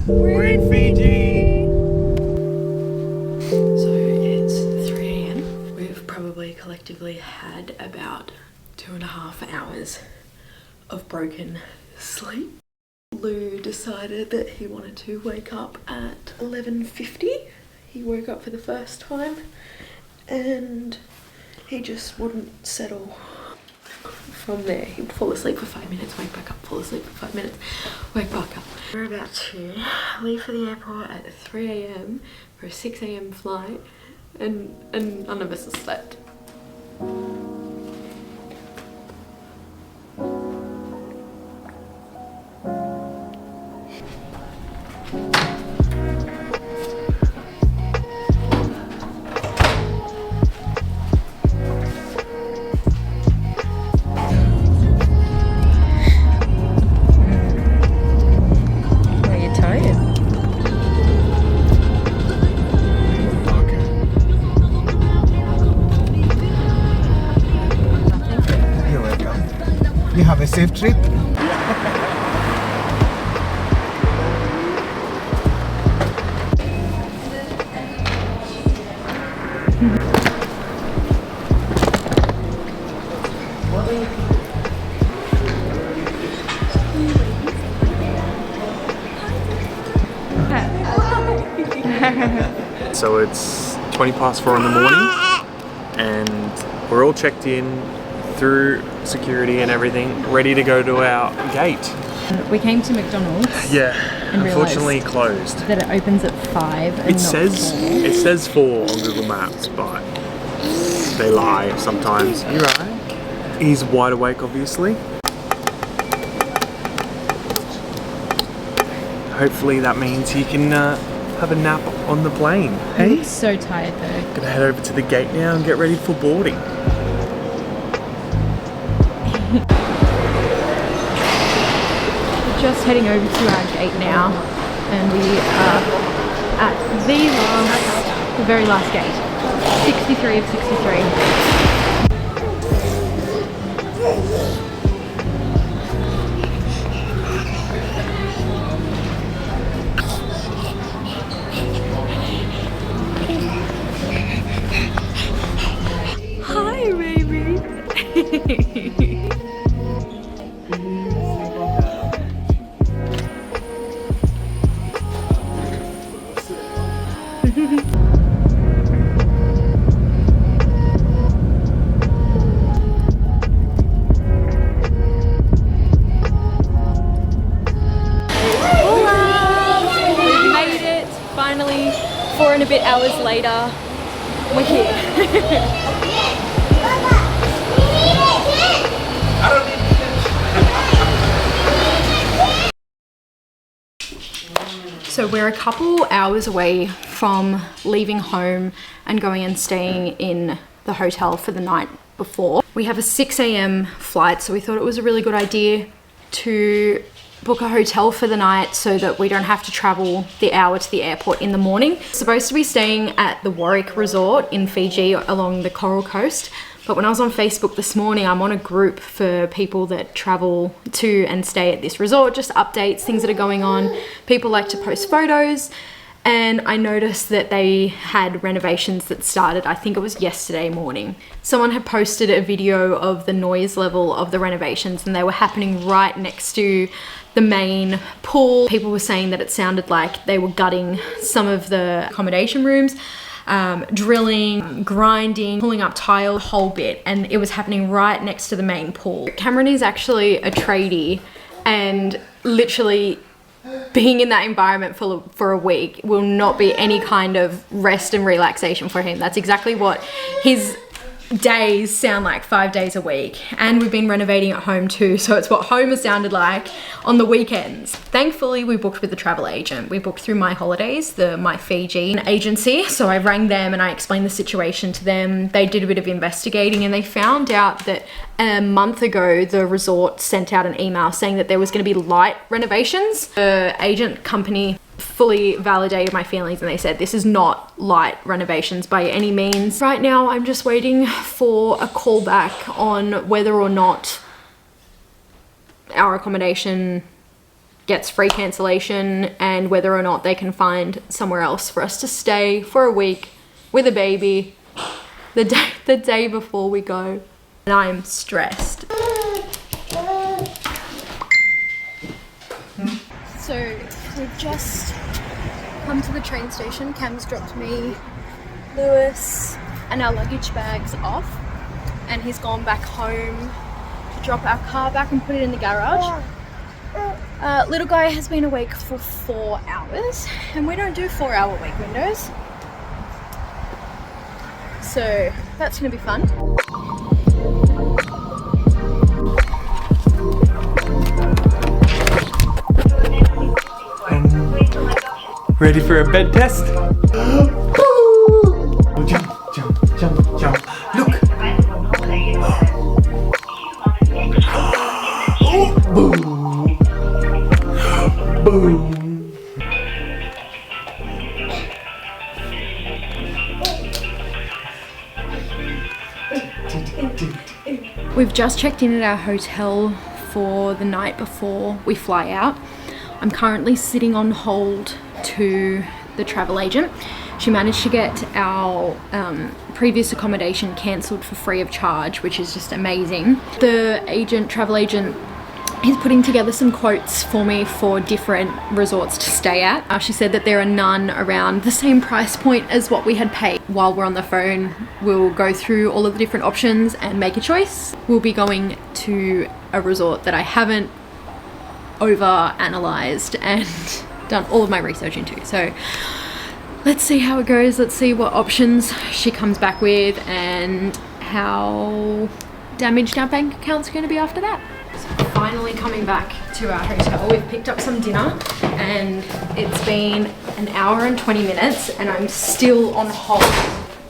We're in Fiji! So it's 3 AM. We've probably collectively had about 2.5 hours of broken sleep. Lou decided that he wanted to wake up at 11:50. He woke up for the first time and he just wouldn't settle from there. He would fall asleep for 5 minutes, wake back up, fall asleep for 5 minutes, wake back up. We're about to leave for the airport at 3 AM for a 6 AM flight and none of us have slept. You have a safe trip. So it's 4:20 in the morning and we're all checked in through security and everything, ready to go to our gate. We came to McDonald's. Yeah, and unfortunately closed. That it opens at 5 and It says 4 on Google Maps, but they lie sometimes. You're right. He's wide awake, obviously. Hopefully that means he can have a nap on the plane. Hey? He's so tired though. Gonna head over to the gate now and get ready for boarding. We're just heading over to our gate now and we are at the very last gate. 63 of 63. Hi, baby. We've made it, finally, 4 and a bit hours later, we're here. So we're a couple hours away from leaving home and going and staying in the hotel for the night before. We have a 6 AM flight, so we thought it was a really good idea to book a hotel for the night so that we don't have to travel the hour to the airport in the morning. Supposed to be staying at the Warwick Resort in Fiji along the Coral Coast, but when I was on Facebook this morning, I'm on a group for people that travel to and stay at this resort, just updates, things that are going on. People like to post photos, and I noticed that they had renovations that started, I think it was yesterday morning. Someone had posted a video of the noise level of the renovations and they were happening right next to the main pool. People were saying that it sounded like they were gutting some of the accommodation rooms, drilling, grinding, pulling up tile, the whole bit, and it was happening right next to the main pool. Cameron is actually a tradie, and literally being in that environment for a week will not be any kind of rest and relaxation for him. That's exactly what his days sound like 5 days a week. And we've been renovating at home too, so it's what home has sounded like on the weekends. Thankfully, we booked with the travel agent. We booked through My Holidays, the My Fiji agency. So I rang them and I explained the situation to them. They did a bit of investigating and they found out that a month ago, the resort sent out an email saying that there was going to be light renovations. The agent company fully validated my feelings and they said this is not light renovations by any means. Right now I'm just waiting for a call back on whether or not our accommodation gets free cancellation and whether or not they can find somewhere else for us to stay for a week with a baby the day before we go. And I'm stressed. So we've just come to the train station. Cam's dropped me, Lewis, and our luggage bags off, and he's gone back home to drop our car back and put it in the garage. Little guy has been awake for 4 hours, and we don't do 4-hour wake windows, so that's gonna be fun. Ready for a bed test? Jump, jump, jump, jump. Look! Boom! Boom! We've just checked in at our hotel for the night before we fly out. I'm currently sitting on hold to the travel agent. She managed to get our previous accommodation cancelled for free of charge, which is just amazing. The travel agent, is putting together some quotes for me for different resorts to stay at. She said that there are none around the same price point as what we had paid. While we're on the phone, we'll go through all of the different options and make a choice. We'll be going to a resort that I haven't over-analysed and done all of my research into. So let's see how it goes. Let's see what options she comes back with and how damaged our bank account's going to be after that. So finally coming back to our hotel, we've picked up some dinner and it's been an hour and 20 minutes and I'm still on hold.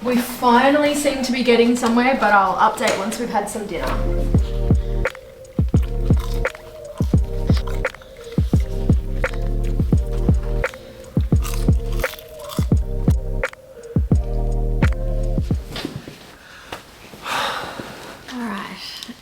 We finally seem to be getting somewhere, but I'll update once we've had some dinner.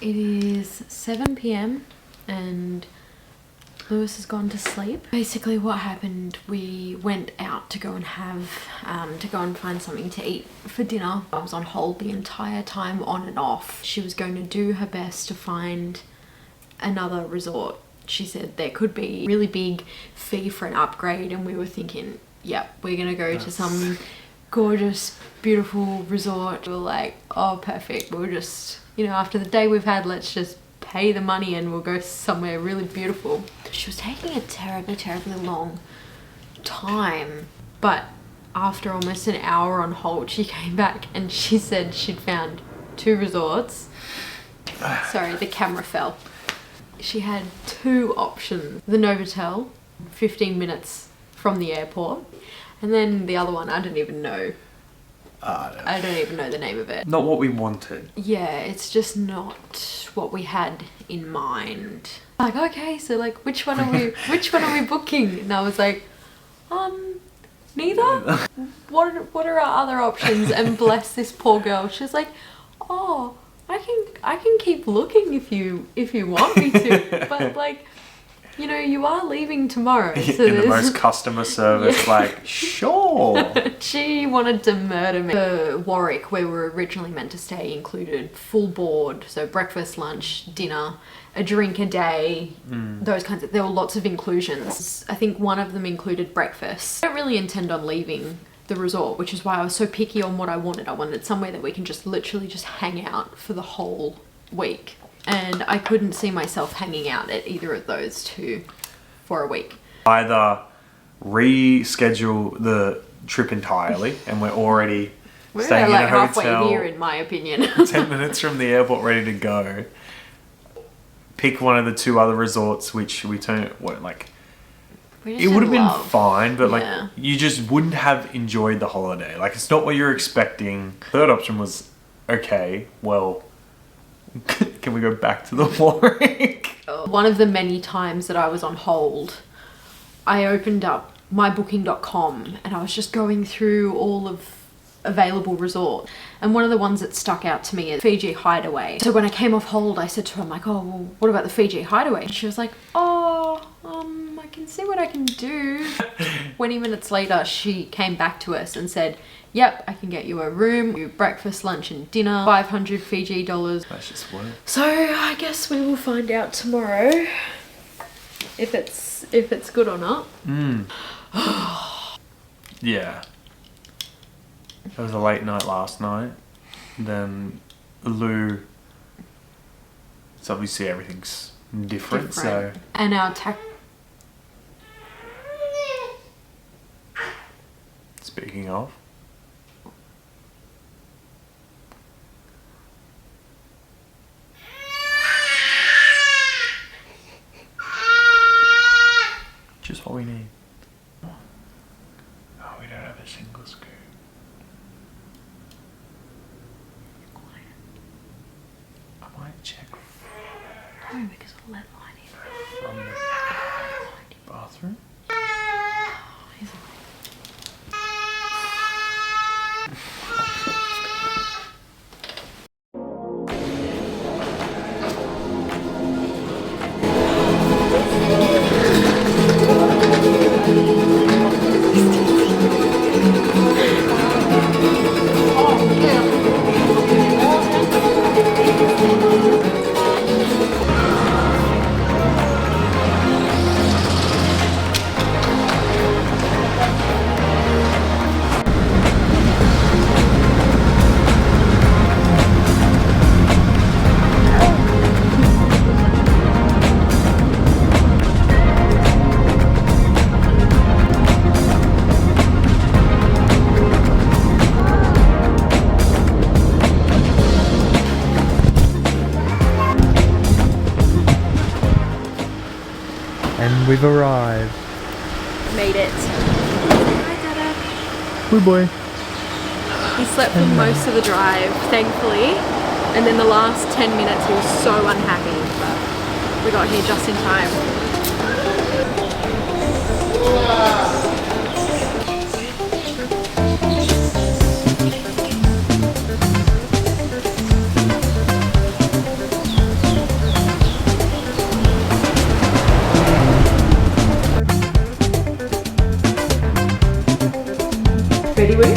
It is 7 p.m. and Lewis has gone to sleep. Basically what happened, we went out to go and find something to eat for dinner. I was on hold the entire time, on and off. She was going to do her best to find another resort. She said there could be a really big fee for an upgrade, and we were thinking, yep, we're gonna go to some gorgeous, beautiful resort. We were like, oh, perfect. We'll just, you know, after the day we've had, let's just pay the money and we'll go somewhere really beautiful. She was taking a terribly, terribly long time, but after almost an hour on hold, she came back and she said she'd found 2 resorts. Sorry, the camera fell. She had 2 options. The Novotel, 15 minutes from the airport, and then the other one, I don't even know. I don't even know the name of it. Not what we wanted. Yeah, it's just not what we had in mind. Like, okay, so like which one are we booking? And I was like, neither. What are our other options? And bless this poor girl. She's like, oh, I can keep looking if you want me to. But like, you know, you are leaving tomorrow. So in the most customer service, like, sure. She wanted to murder me. The Warwick, where we were originally meant to stay, included full board, so breakfast, lunch, dinner, a drink a day, those kinds of, there were lots of inclusions. I think one of them included breakfast. I don't really intend on leaving the resort, which is why I was so picky on what I wanted. I wanted somewhere that we can just literally just hang out for the whole week. And I couldn't see myself hanging out at either of those 2 for a week. Either reschedule the trip entirely and we're already staying like in a hotel halfway here, in my opinion. 10 minutes from the airport, ready to go. Pick one of the 2 other resorts, which we it would have been fine, but like you just wouldn't have enjoyed the holiday. Like, it's not what you're expecting. Third option was, okay, well, can we go back to the Warwick? One of the many times that I was on hold, I opened up mybooking.com and I was just going through all of available resorts. And one of the ones that stuck out to me is Fiji Hideaway. So when I came off hold, I said to her, I'm like, oh, well, what about the Fiji Hideaway? And she was like, oh, I can see what I can do. 20 minutes later, she came back to us and said, yep, I can get you a room, breakfast, lunch and dinner, 500 Fiji dollars. That's just work. So I guess we will find out tomorrow if it's good or not. Yeah. It was a late night last night. Then Lou, so obviously everything's different. So and our speaking of, just what we need. Oh, we don't have a single scoop. I might check No, because of lead lighting. from the bathroom. And we've arrived. Made it. Hi, Dada. Good boy. He slept for most of the drive, thankfully. And then the last 10 minutes he was so unhappy, but we got here just in time. Ready, Woo?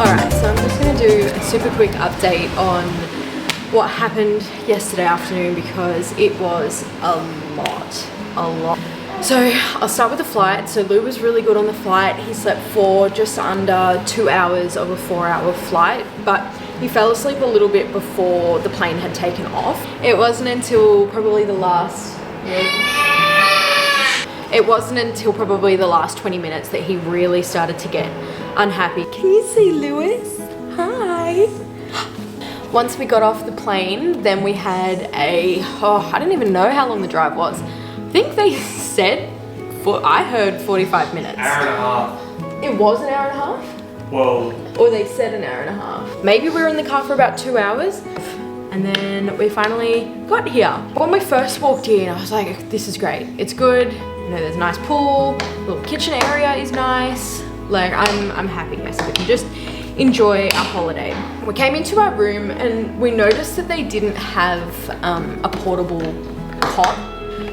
Alright, so I'm just going to do a super quick update on what happened yesterday afternoon because it was a lot. So I'll start with the flight. So Lou was really good on the flight. He slept for just under 2 hours of a 4-hour flight, but he fell asleep a little bit before the plane had taken off. It wasn't until probably the last 20 minutes that he really started to get unhappy. Can you see Lewis? Hi. Once we got off the plane, then we had I don't even know how long the drive was. I think they said, I heard 45 minutes. Hour and a half. It was an hour and a half? Well, Or they said an hour and a half. Maybe we were in the car for about 2 hours. And then we finally got here. When we first walked in, I was like, this is great. It's good. You know, there's a nice pool. The little kitchen area is nice. Like, I'm happy. Yes, we can just enjoy our holiday. We came into our room and we noticed that they didn't have a portable cot.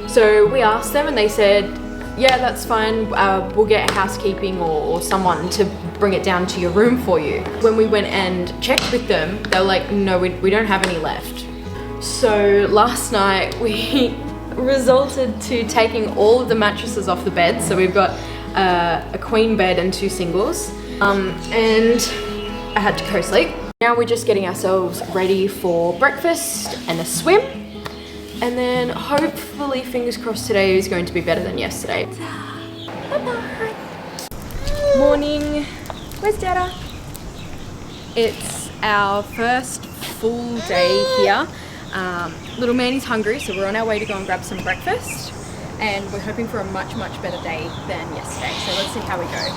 So we asked them and they said, yeah, that's fine. We'll get housekeeping or someone to bring it down to your room for you. When we went and checked with them, they were like, no, we don't have any left. So last night we resulted to taking all of the mattresses off the bed. So we've got a queen bed and 2 singles. And I had to co-sleep. Now we're just getting ourselves ready for breakfast and a swim. And then hopefully, fingers crossed, today is going to be better than yesterday. Bye-bye. Morning. Where's Dada? It's our first full day here. Little Manny's hungry, so we're on our way to go and grab some breakfast. And we're hoping for a much better day than yesterday. So let's see how we go.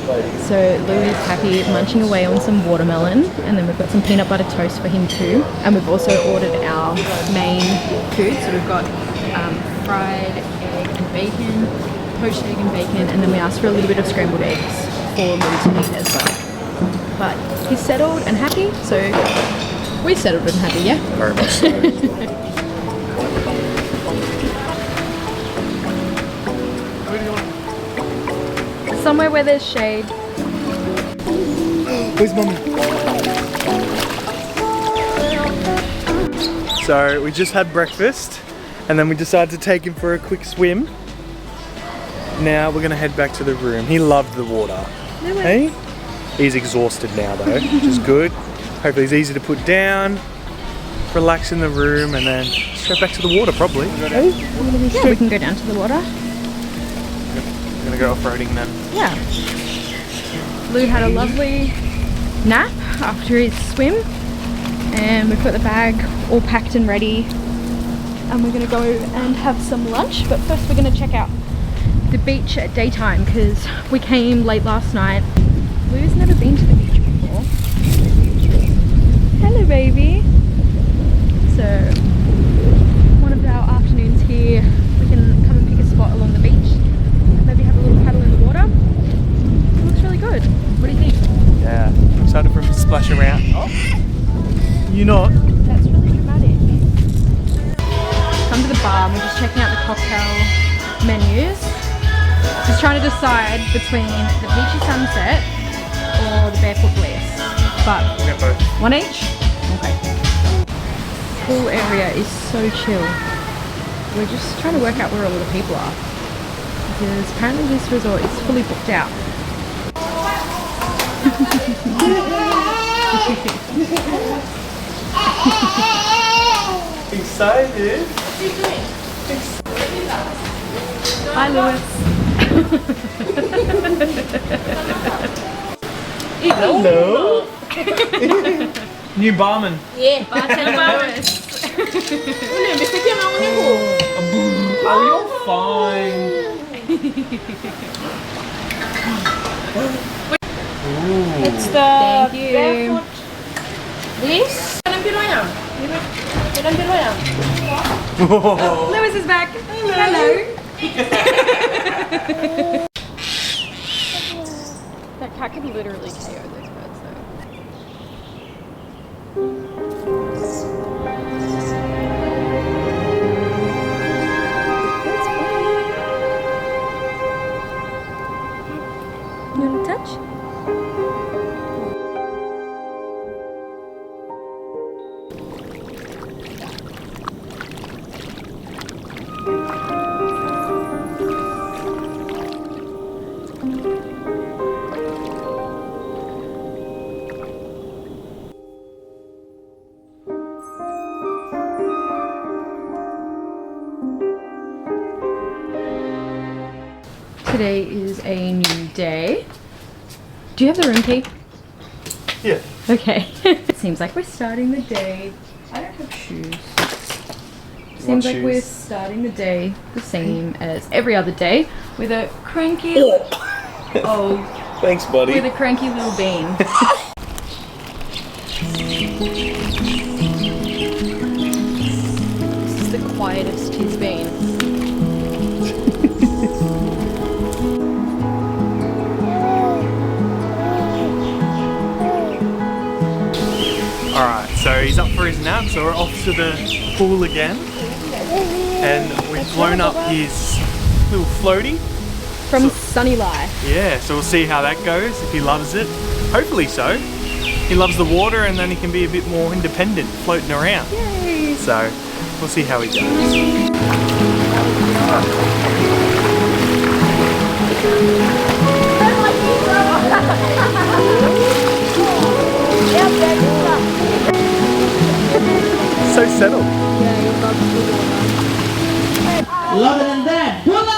So Lou is happy munching away on some watermelon, and then we've got some peanut butter toast for him too. And we've also ordered our main food. So we've got fried egg and bacon, poached egg and bacon, and then we asked for a little bit of scrambled eggs for Lou to eat as well. But he's settled and happy, so we're settled and happy, yeah? Very much so. Somewhere where there's shade. Where's Mummy? So we just had breakfast and then we decided to take him for a quick swim. Now we're gonna head back to the room. He loved the water. Hey? He's exhausted now though, which is good. Hopefully he's easy to put down, relax in the room, and then straight back to the water probably. Hey? Yeah, we can go down to the water. We're gonna go off-roading then. Yeah. Lou had a lovely nap after his swim, and we've got the bag all packed and ready, and we're gonna go and have some lunch. But first we're gonna check out the beach at daytime because we came late last night. Lou's never been to the beach before. Hello baby. So one of our afternoons here, we can come and pick a spot along the beach and maybe have a little paddle in the water. It looks really good. What do you think? Yeah, I'm excited for him to splash around. Oh. You not? That's really dramatic. Come to the bar and we're just checking out the cocktail menus. Just trying to decide between the peachy sunset or the barefoot bliss. But We'll get both. one each? Okay. Pool area is so chill. We're just trying to work out where all the people are, because apparently this resort is fully booked out. Excited? Hi Lewis. Hello. New barman. Bartender Lewis. Oh, you're fine. It's the Thank you. barefoot bliss. Lewis is back. Hello. That cat could literally KO those birds though. You want to touch? Today is a new day. Do you have the room key? Yeah. Okay. It seems like we're starting the day. I don't have shoes. Seems like we're starting the day the same as every other day with a cranky oh, Thanks, buddy. with a cranky little bean. This is the quietest he's been. Alright, so he's up for his nap, so we're off to the pool again. And we've blown up his little floaty. From Sunny Life. Yeah, so we'll see how that goes, if he loves it. Hopefully so. He loves the water and then he can be a bit more independent floating around. Yay! So we'll see how he goes. So settled. Yeah, he loves the water. Louder than that. Pull up!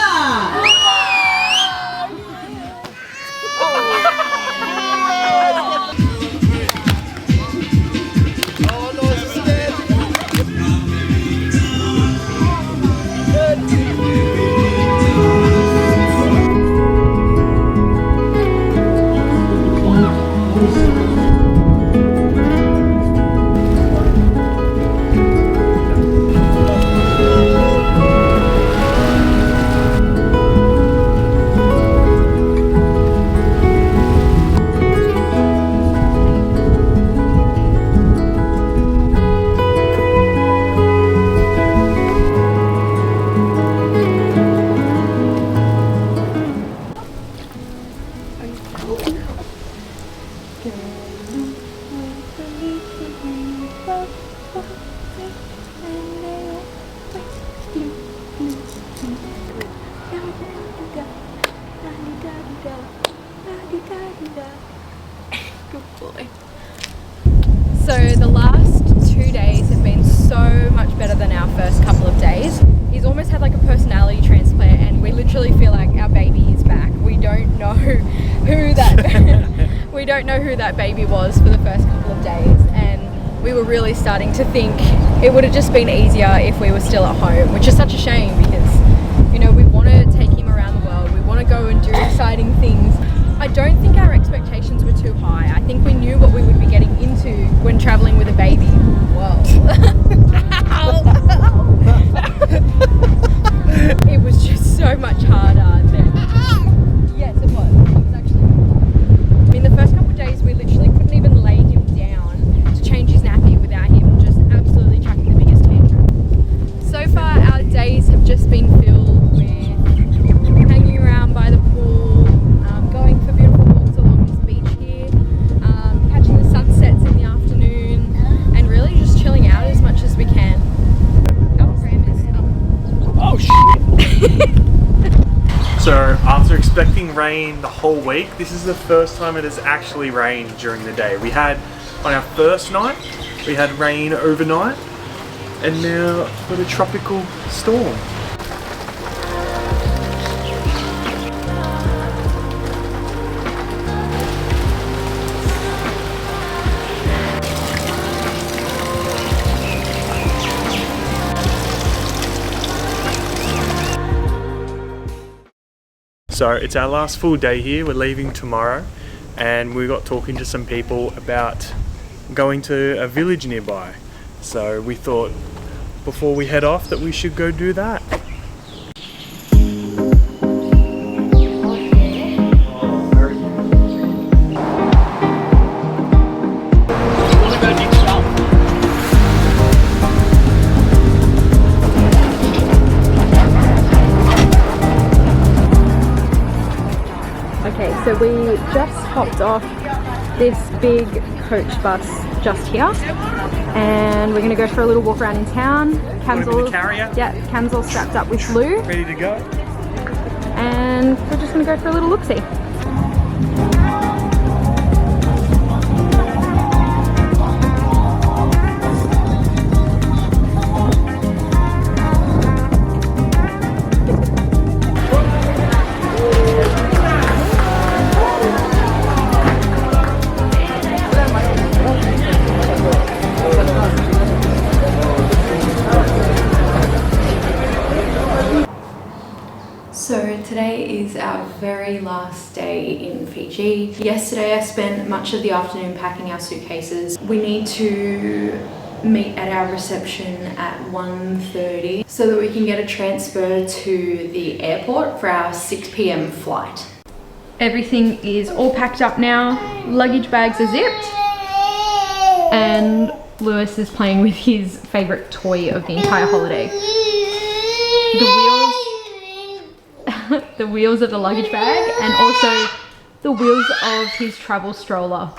Good boy. So the last 2 days have been so much better than our first couple of days. He's almost had like a personality transplant, and we literally feel like our baby is back. We don't know who that we don't know who that baby was for the first couple of days, and we were really starting to think it would have just been easier if we were still at home, which is such a shame because, you know, we want to take him around the world. We want to go and do exciting things. I don't think our expectations were too high. I think we knew what we would be getting into when traveling with a baby. Whoa. It was just so much harder than... Yes, it was. It was actually... I mean, the first couple of days we literally couldn't even lay him down to change his nappy without him just absolutely chucking the biggest tantrum. So far, our days have just been filled with hanging around by the pool, going for beautiful walks along this beach here, catching the sunsets in the afternoon, and really just chilling out as much as we can. Oh shit! So after expecting rain the whole week, this is the first time it has actually rained during the day. We had, on our first night, we had rain overnight, and now we've got a tropical storm. So it's our last full day here. We're leaving tomorrow, and we got talking to some people about going to a village nearby. So we thought before we head off that we should go do that. Okay, so we just hopped off this big coach bus just here, and we're gonna go for a little walk around in town. Cam's all, yeah, Cam's all strapped up with Lou, Ready to go? and we're just gonna go for a little look-see. So today is our very last day in Fiji. Yesterday I spent much of the afternoon packing our suitcases. We need to meet at our reception at 1:30 so that we can get a transfer to the airport for our 6 p.m. flight. Everything is all packed up now. Luggage bags are zipped, and Lewis is playing with his favourite toy of the entire holiday. The wheels of the luggage bag, and also the wheels of his travel stroller.